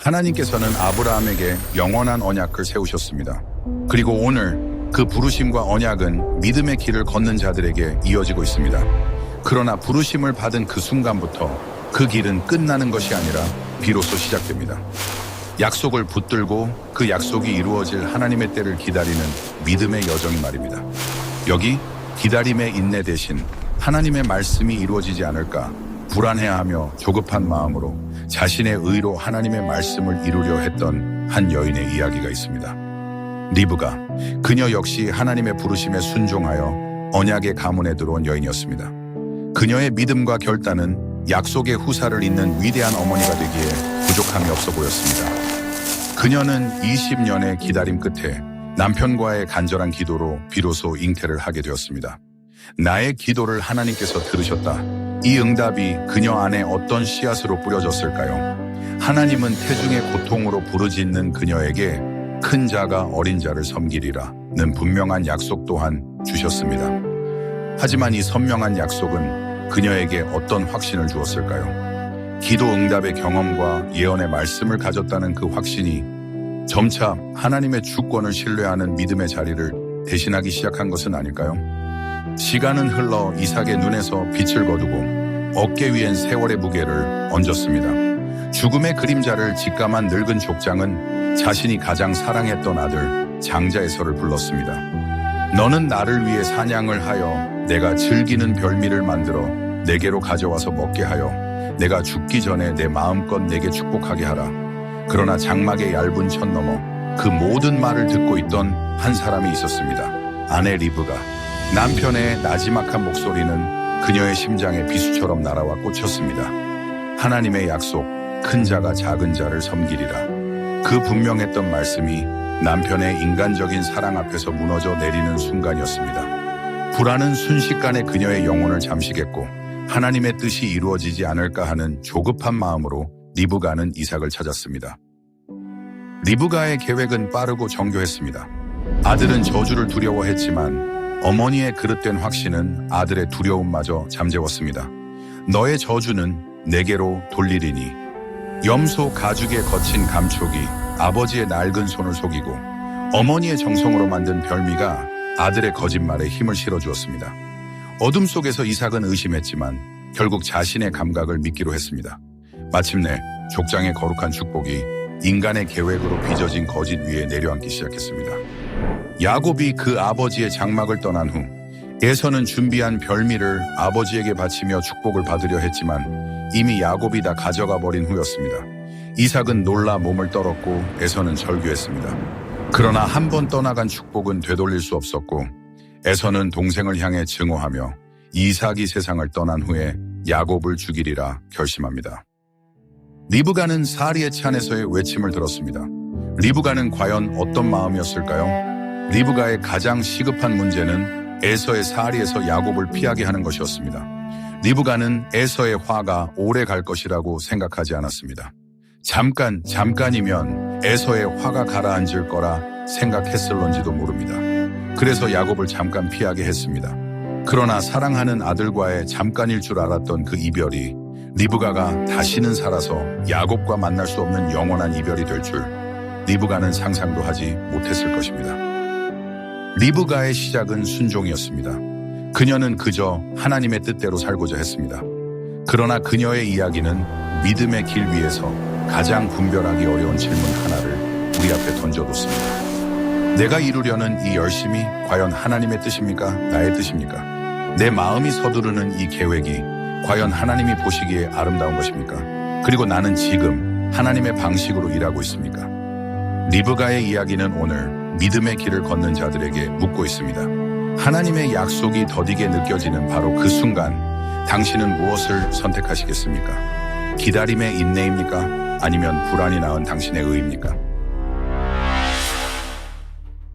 하나님께서는 아브라함에게 영원한 언약을 세우셨습니다. 그리고 오늘 그 부르심과 언약은 믿음의 길을 걷는 자들에게 이어지고 있습니다. 그러나 부르심을 받은 그 순간부터 그 길은 끝나는 것이 아니라 비로소 시작됩니다. 약속을 붙들고 그 약속이 이루어질 하나님의 때를 기다리는 믿음의 여정이 말입니다. 여기 기다림의 인내 대신 하나님의 말씀이 이루어지지 않을까 불안해하며 조급한 마음으로 자신의 의로 하나님의 말씀을 이루려 했던 한 여인의 이야기가 있습니다. 리브가, 그녀 역시 하나님의 부르심에 순종하여 언약의 가문에 들어온 여인이었습니다. 그녀의 믿음과 결단은 약속의 후사를 잇는 위대한 어머니가 되기에 부족함이 없어 보였습니다. 그녀는 20년의 기다림 끝에 남편과의 간절한 기도로 비로소 잉태를 하게 되었습니다. 나의 기도를 하나님께서 들으셨다. 이 응답이 그녀 안에 어떤 씨앗으로 뿌려졌을까요? 하나님은 태중의 고통으로 부르짖는 그녀에게 큰 자가 어린 자를 섬기리라는 분명한 약속 또한 주셨습니다. 하지만 이 선명한 약속은 그녀에게 어떤 확신을 주었을까요? 기도 응답의 경험과 예언의 말씀을 가졌다는 그 확신이 점차 하나님의 주권을 신뢰하는 믿음의 자리를 대신하기 시작한 것은 아닐까요? 시간은 흘러 이삭의 눈에서 빛을 거두고 어깨 위엔 세월의 무게를 얹었습니다. 죽음의 그림자를 직감한 늙은 족장은 자신이 가장 사랑했던 아들 장자에서를 불렀습니다. 너는 나를 위해 사냥을 하여 내가 즐기는 별미를 만들어 내게로 가져와서 먹게 하여 내가 죽기 전에 내 마음껏 내게 축복하게 하라. 그러나 장막의 얇은 천 너머 그 모든 말을 듣고 있던 한 사람이 있었습니다. 아내 리브가. 남편의 나지막한 목소리는 그녀의 심장에 비수처럼 날아와 꽂혔습니다. 하나님의 약속, 큰 자가 작은 자를 섬기리라. 그 분명했던 말씀이 남편의 인간적인 사랑 앞에서 무너져 내리는 순간이었습니다. 불안은 순식간에 그녀의 영혼을 잠식했고 하나님의 뜻이 이루어지지 않을까 하는 조급한 마음으로 리브가는 이삭을 찾았습니다. 리브가의 계획은 빠르고 정교했습니다. 아들은 저주를 두려워했지만 어머니의 그릇된 확신은 아들의 두려움마저 잠재웠습니다. 너의 저주는 내게로 돌리리니. 염소 가죽에 거친 감촉이 아버지의 낡은 손을 속이고 어머니의 정성으로 만든 별미가 아들의 거짓말에 힘을 실어주었습니다. 어둠 속에서 이삭은 의심했지만 결국 자신의 감각을 믿기로 했습니다. 마침내 족장의 거룩한 축복이 인간의 계획으로 빚어진 거짓 위에 내려앉기 시작했습니다. 야곱이 그 아버지의 장막을 떠난 후 에서는 준비한 별미를 아버지에게 바치며 축복을 받으려 했지만 이미 야곱이 다 가져가 버린 후였습니다. 이삭은 놀라 몸을 떨었고 에서는 절규했습니다. 그러나 한 번 떠나간 축복은 되돌릴 수 없었고 에서는 동생을 향해 증오하며 이삭이 세상을 떠난 후에 야곱을 죽이리라 결심합니다. 리브가는 사리의 찬에서의 외침을 들었습니다. 리브가는 과연 어떤 마음이었을까요? 리브가의 가장 시급한 문제는 에서의 사리에서 야곱을 피하게 하는 것이었습니다. 리브가는 에서의 화가 오래 갈 것이라고 생각하지 않았습니다. 잠깐이면 에서의 화가 가라앉을 거라 생각했을런지도 모릅니다. 그래서 야곱을 잠깐 피하게 했습니다. 그러나 사랑하는 아들과의 잠깐일 줄 알았던 그 이별이 리브가가 다시는 살아서 야곱과 만날 수 없는 영원한 이별이 될 줄 리브가는 상상도 하지 못했을 것입니다. 리브가의 시작은 순종이었습니다. 그녀는 그저 하나님의 뜻대로 살고자 했습니다. 그러나 그녀의 이야기는 믿음의 길 위에서 가장 분별하기 어려운 질문 하나를 우리 앞에 던져뒀습니다. 내가 이루려는 이 열심이 과연 하나님의 뜻입니까? 나의 뜻입니까? 내 마음이 서두르는 이 계획이 과연 하나님이 보시기에 아름다운 것입니까? 그리고 나는 지금 하나님의 방식으로 일하고 있습니까? 리브가의 이야기는 오늘 믿음의 길을 걷는 자들에게 묻고 있습니다. 하나님의 약속이 더디게 느껴지는 바로 그 순간 당신은 무엇을 선택하시겠습니까? 기다림의 인내입니까? 아니면 불안이 낳은 당신의 의입니까?